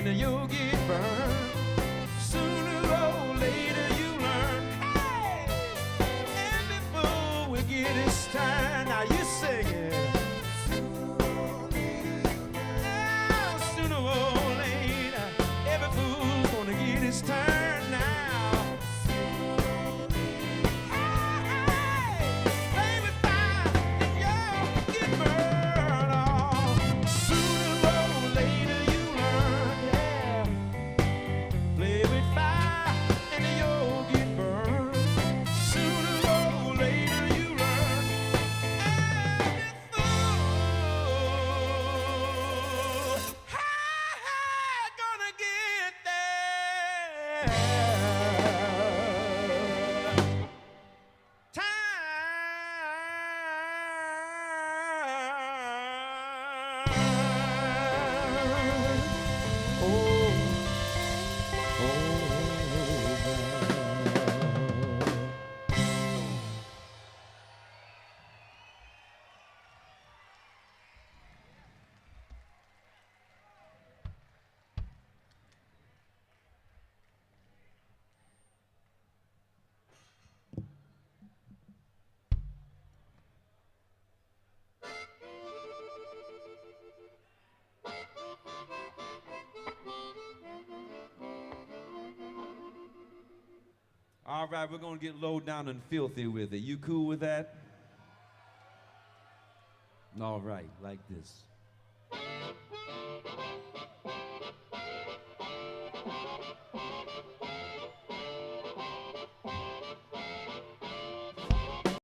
later you'll get burned. Sooner or later you learn. Hey, every fool will get his turn. Now you sing it. Sooner or later, every fool's gonna get his turn now. Hey, play with fire and you'll get burned off. Sooner or later you learn, yeah. Play with fire and you'll get burned. Sooner or later you learn. Every fool, gonna get there. All right, we're gonna get low down and filthy with it. You cool with that? All right, like this.